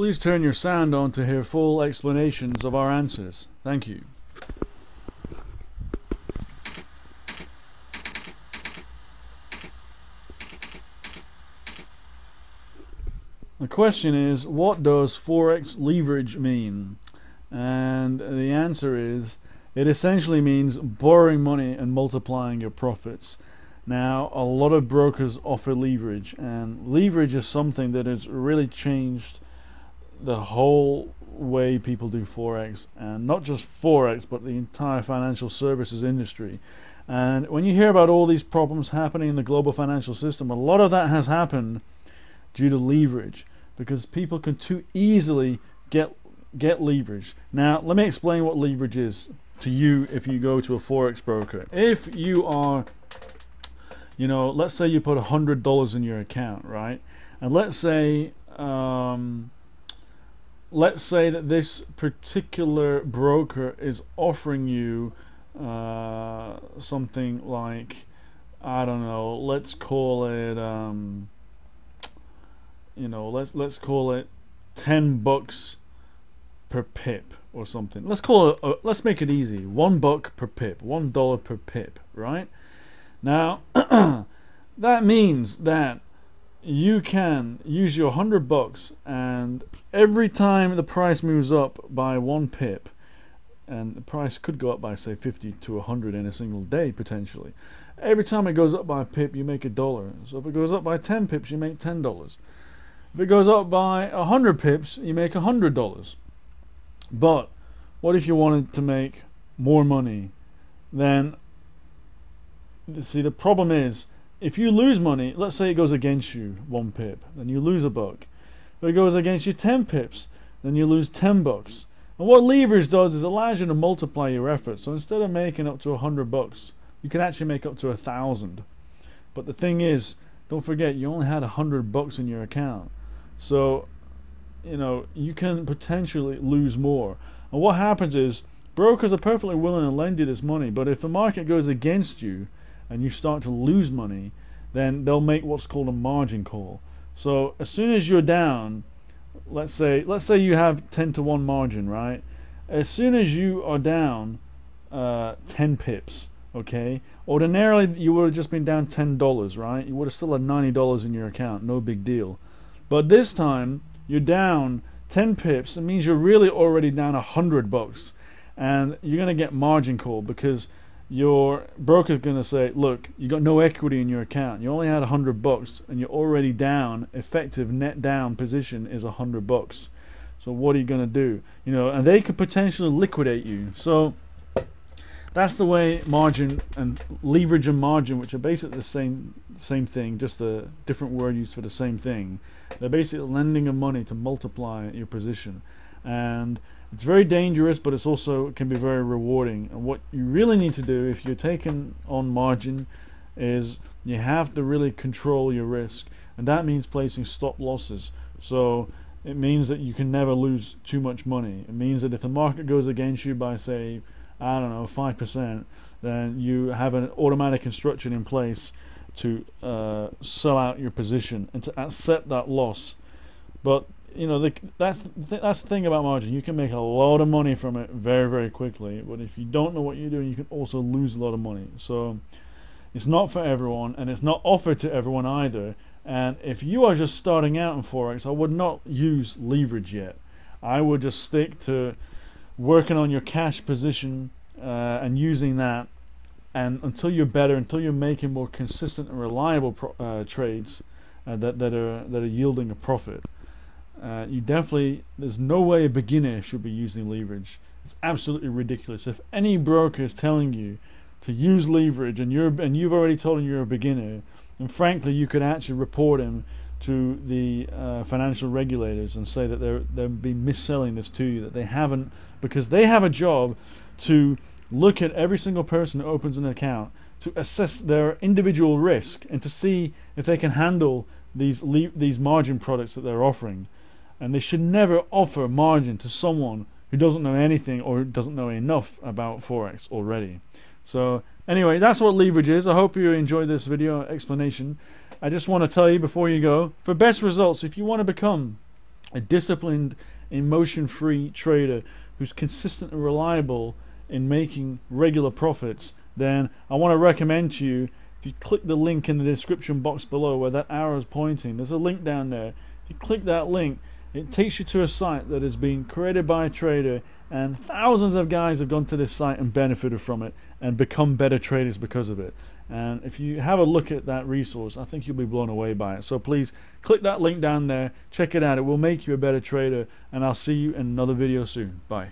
Please turn your sound on to hear full explanations of our answers. Thank you. The question is, what does Forex leverage mean? And the answer is, it essentially means borrowing money and multiplying your profits. Now, a lot of brokers offer leverage, and leverage is something that has really changed the whole way people do Forex, and not just Forex, but the entire financial services industry. And when you hear about all these problems happening in the global financial system, a lot of that has happened due to leverage, because people can too easily get leverage. Now, let me explain what leverage is to you if you go to a Forex broker. If you are, let's say you put $100 in your account, right? And let's say that this particular broker is offering you something like, I don't know, let's call it let's call it $10 per pip or something. Let's make it easy. $1 per pip, $1 per pip, right? Now that means that you can use your $100, and every time the price moves up by 1 pip, and the price could go up by say 50 to 100 in a single day potentially. Every time it goes up by a pip, you make $1. So if it goes up by 10 pips, you make $10. If it goes up by 100 pips, you make $100. But what if you wanted to make more money? Then, see, the problem is, if you lose money, let's say it goes against you 1 pip, then you lose $1. If it goes against you 10 pips, then you lose $10. And what leverage does is allows you to multiply your efforts. So instead of making up to $100, you can actually make up to 1,000. But the thing is, don't forget, you only had $100 in your account. So, you can potentially lose more. And what happens is, brokers are perfectly willing to lend you this money, but if the market goes against you and you start to lose money, then they'll make what's called a margin call. So as soon as you're down, let's say you have 10 to 1 margin, right? As soon as you are down 10 pips, okay, ordinarily you would have just been down $10, right? You would have still had $90 in your account, no big deal. But this time you're down 10 pips. It means you're really already down $100, and you're going to get margin call, because your broker's going to say, look, you got no equity in your account. You only had $100, and you're already down. Effective net down position is $100. So what are you going to do? And they could potentially liquidate you. So that's the way margin and leverage and margin, which are basically the same thing, just a different word used for the same thing. They're basically lending of money to multiply your position, and it's very dangerous, but it's also can be very rewarding. And what you really need to do if you're taking on margin is you have to really control your risk, and that means placing stop losses. So it means that you can never lose too much money. It means that if the market goes against you by, say, I don't know, 5%, then you have an automatic instruction in place to sell out your position and to accept that loss. But that's the thing about margin. You can make a lot of money from it very, very quickly, but if you don't know what you're doing, you can also lose a lot of money. So it's not for everyone, and it's not offered to everyone either. And if you are just starting out in Forex, I would not use leverage yet. I would just stick to working on your cash position and using that, and until you're better, until you're making more consistent and reliable trades that are yielding a profit. There's no way a beginner should be using leverage. It's absolutely ridiculous. If any broker is telling you to use leverage and you've already told him you're a beginner, then frankly you could actually report him to the financial regulators and say that they've been mis-selling this to you, that they haven't, because they have a job to look at every single person who opens an account, to assess their individual risk and to see if they can handle these margin products that they're offering. And they should never offer margin to someone who doesn't know anything or doesn't know enough about Forex already. So anyway, that's what leverage is. I hope you enjoyed this video explanation. I just want to tell you before you go, for best results, if you want to become a disciplined, emotion-free trader who's consistent and reliable in making regular profits, then I want to recommend to you, if you click the link in the description box below where that arrow is pointing, there's a link down there. If you click that link, it takes you to a site that has been created by a trader, and thousands of guys have gone to this site and benefited from it and become better traders because of it. And if you have a look at that resource, I think you'll be blown away by it. So please click that link down there, check it out. It will make you a better trader, and I'll see you in another video soon. Bye.